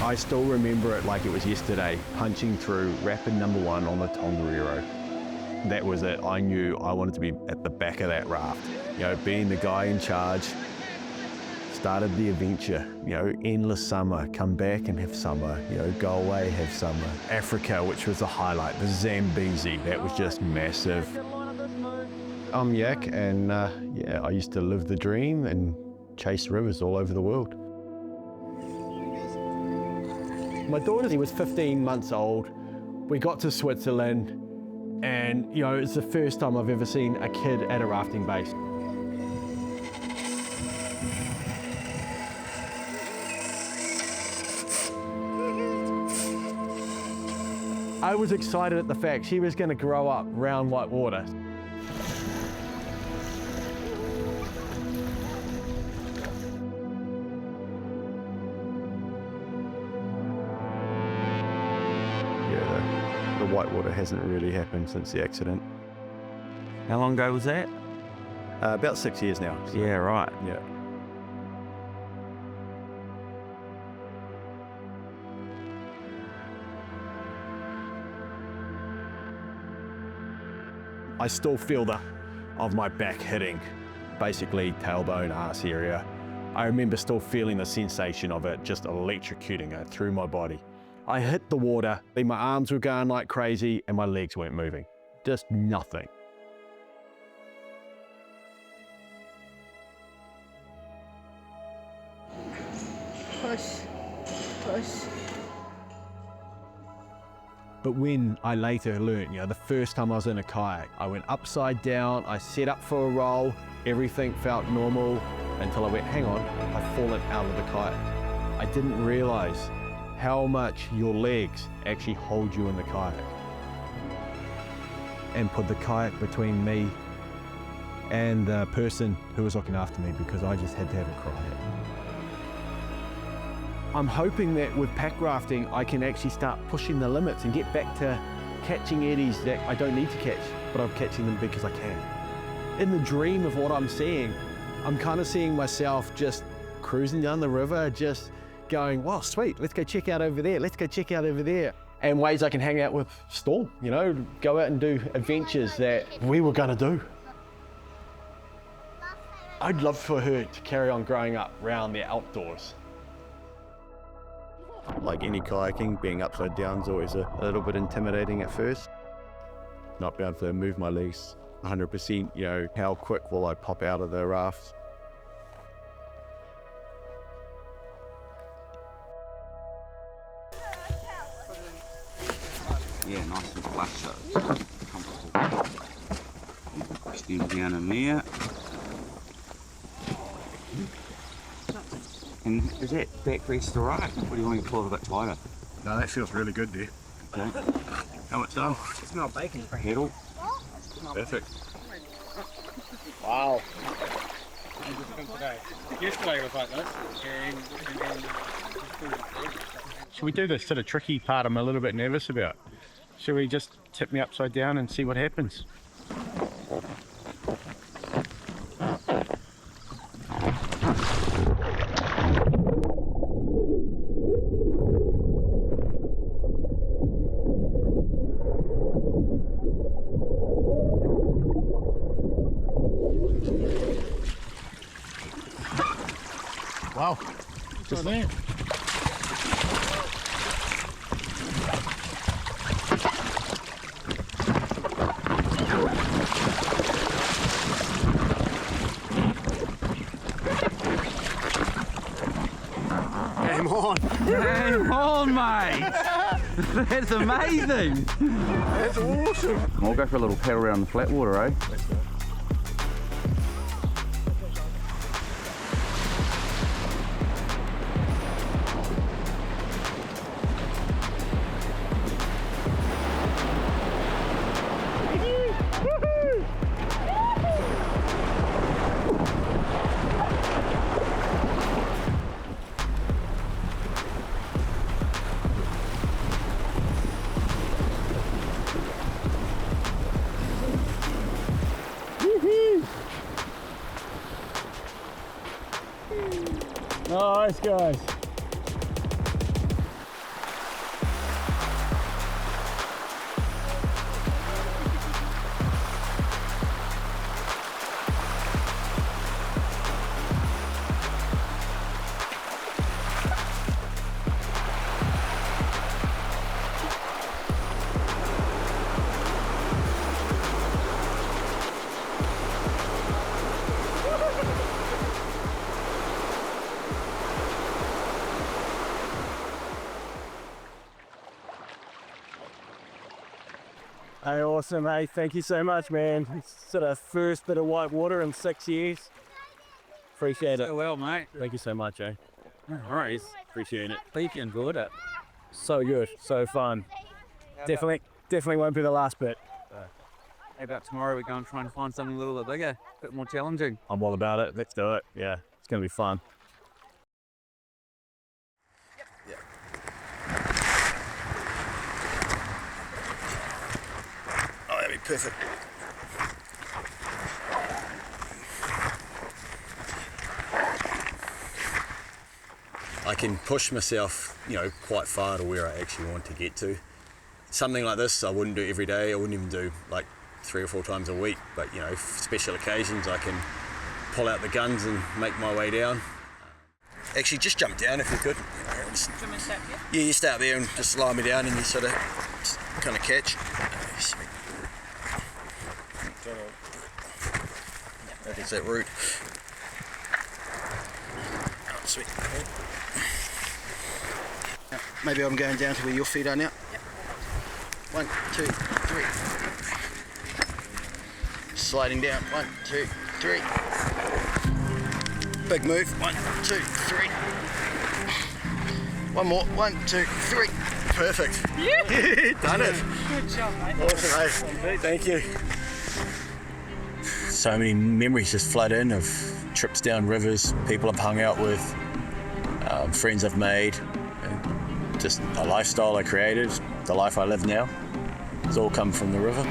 I still remember it like it was yesterday, punching through rapid number 1 on the Tongariro. That was it. I knew I wanted to be at the back of that raft. You know, being the guy in charge, started the adventure. You know, endless summer, come back and have summer. You know, go away, have summer. Africa, which was the highlight, the Zambezi, that was just massive. I'm Yak, and yeah, I used to live the dream and chase rivers all over the world. My daughter was 15 months old. We got to Switzerland, and you know, it's the first time I've ever seen a kid at a rafting base. I was excited at the fact she was going to grow up around white water. Yeah, the whitewater hasn't really happened since the accident. How long ago was that? About 6 years now. So. Yeah, right. Yeah. I still feel of my back hitting, basically tailbone, arse area. I remember still feeling the sensation of it just electrocuting it through my body. I hit the water, my arms were going like crazy and my legs weren't moving. Just nothing. Push, push. But when I later learned, you know, the first time I was in a kayak, I went upside down, I set up for a roll, everything felt normal until I went, hang on, I've fallen out of the kayak. I didn't realize how much your legs actually hold you in the kayak. And put the kayak between me and the person who was looking after me because I just had to have a cry. I'm hoping that with packrafting, I can actually start pushing the limits and get back to catching eddies that I don't need to catch, but I'm catching them because I can. In the dream of what I'm seeing, I'm kind of seeing myself just cruising down the river, just going, wow, sweet, let's go check out over there, let's go check out over there. And ways I can hang out with Storm, you know, go out and do adventures that we were gonna do. I'd love for her to carry on growing up around the outdoors. Like any kayaking, being upside down is always a little bit intimidating at first. Not being able to move my legs 100%, you know, how quick will I pop out of the raft? Yeah, nice and flush so comfortable. Extend down in there. And is that backrest all right? Or do you want me to pull it a bit tighter? No, that feels really good there. Okay. How much done? It smells bacon. Pedal. Perfect. Wow. Yesterday was like this, should we do this sort of tricky part I'm a little bit nervous about? Should we just tip me upside down and see what happens? Wow, just there. Game on! Game on, mate! That's amazing! That's awesome! We'll go for a little paddle around the flat water, eh? Nice, guys. awesome, hey. Thank you so much, man. It's sort of first bit of white water in 6 years. Appreciate it. So well, mate. Thank you so much, eh? No worries. Appreciate it. Hope you enjoyed it. So good, so fun. Definitely won't be the last bit. How about tomorrow we go and try and find something a little bit bigger, a bit more challenging? I'm all about it. Let's do it. Yeah, it's going to be fun. Oh, that'd be perfect. I can push myself, quite far to where I actually want to get to. Something like this I wouldn't do every day. I wouldn't even do like 3 or 4 times a week. But for special occasions I can pull out the guns and make my way down. Actually, just jump down if you could. Yeah, you start there and just slide me down and you sort of kind of catch. Sweet. That is that root. Oh, sweet. Maybe I'm going down to where your feet are now. Yep. 1, 2, 3. Sliding down. 1, 2, 3. Big move. 1, 2, 3. One more. 1, 2, 3. Perfect. Yeah. Done it. Good job, mate. Awesome, mate. Thank you. So many memories just flood in of trips down rivers, people I've hung out with, friends I've made, and just a lifestyle I created, the life I live now. It's all come from the river.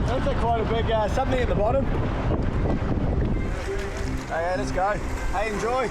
Sounds like quite a big something at the bottom. Hey, let's go. Hey, enjoy.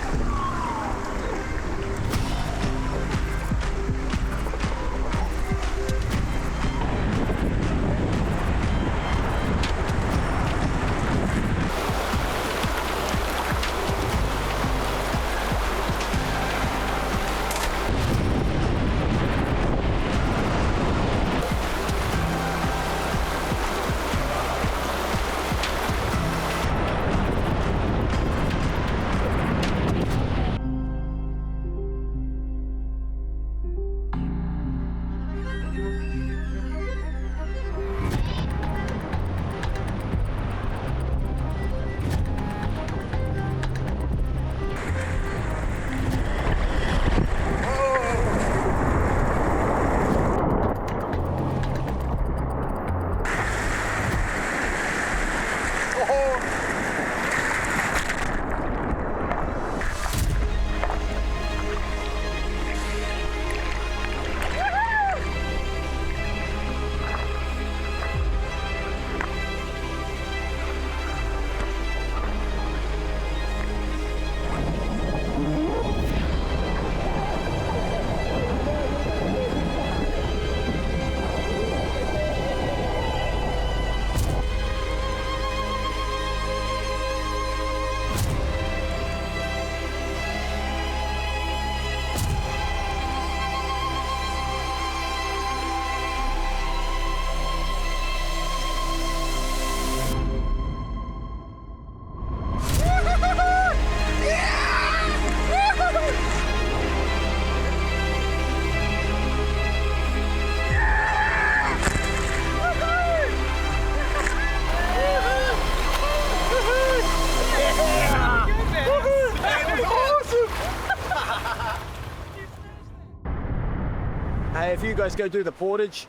Hey, if you guys go do the portage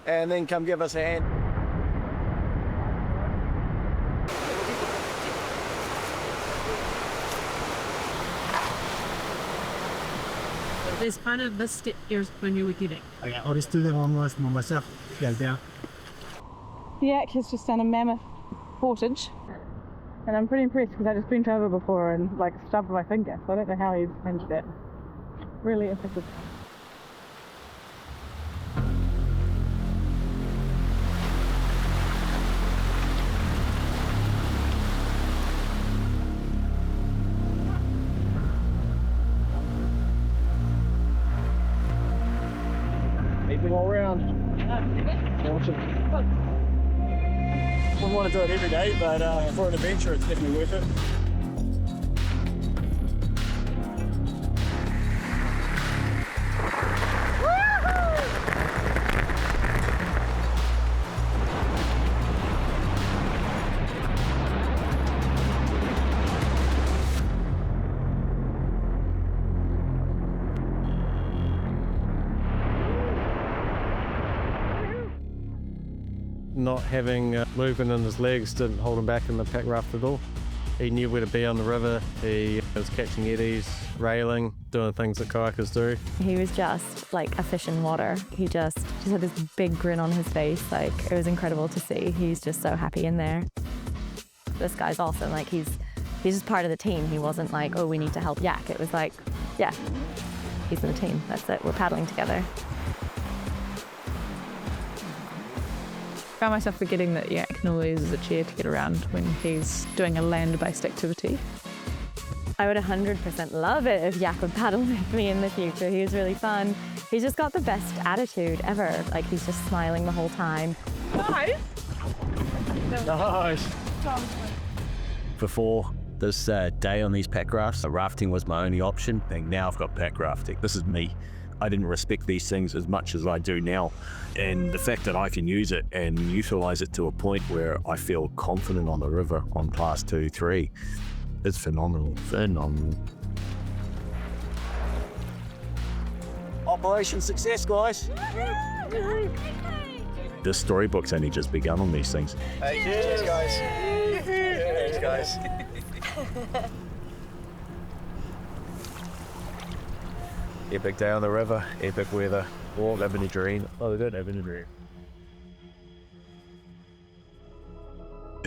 and then come give us a hand. There's kind of this step here when you were getting. Okay, I'll just do that one myself. Go down. Yak has just done a mammoth portage, and I'm pretty impressed because I just bent over before and stubbed my finger, so I don't know how he's managed that. Really impressive. take them all round. Awesome. Wouldn't want to do it every day, but for an adventure, it's definitely worth it. Not having movement in his legs didn't hold him back in the pack raft at all. He knew where to be on the river. He was catching eddies, railing, doing things that kayakers do. He was just like a fish in water. He just had this big grin on his face. Like, it was incredible to see. He's just so happy in there. This guy's awesome. Like, he's just part of the team. He wasn't like, oh, we need to help Yak. It was like, yeah, he's in the team. That's it. We're paddling together. I found myself forgetting that Yak normally uses a chair to get around when he's doing a land-based activity. I would 100% love it if Yak would paddle with me in the future. He was really fun. He's just got the best attitude ever. Like, he's just smiling the whole time. Nice. Nice. Before this day on these pack rafts, rafting was my only option, and now I've got pack rafting. This is me. I didn't respect these things as much as I do now. And the fact that I can use it and utilize it to a point where I feel confident on the river on class 2, 3, it's phenomenal, phenomenal. Operation success, guys. This storybook's only just begun on these things. Hey, cheers, guys. Cheers, guys. Epic day on the river, epic weather. All living a dream. Oh, they don't have any dream.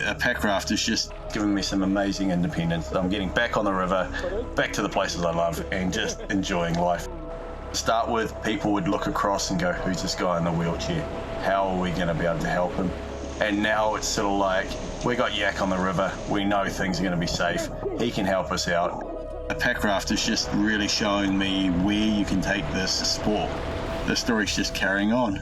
A pack raft has just given me some amazing independence. I'm getting back on the river, back to the places I love, and just enjoying life. To start with, people would look across and go, who's this guy in the wheelchair? How are we going to be able to help him? And now it's sort of like, we got Yak on the river, we know things are going to be safe, he can help us out. The pack raft is just really showing me where you can take this sport. The story's just carrying on.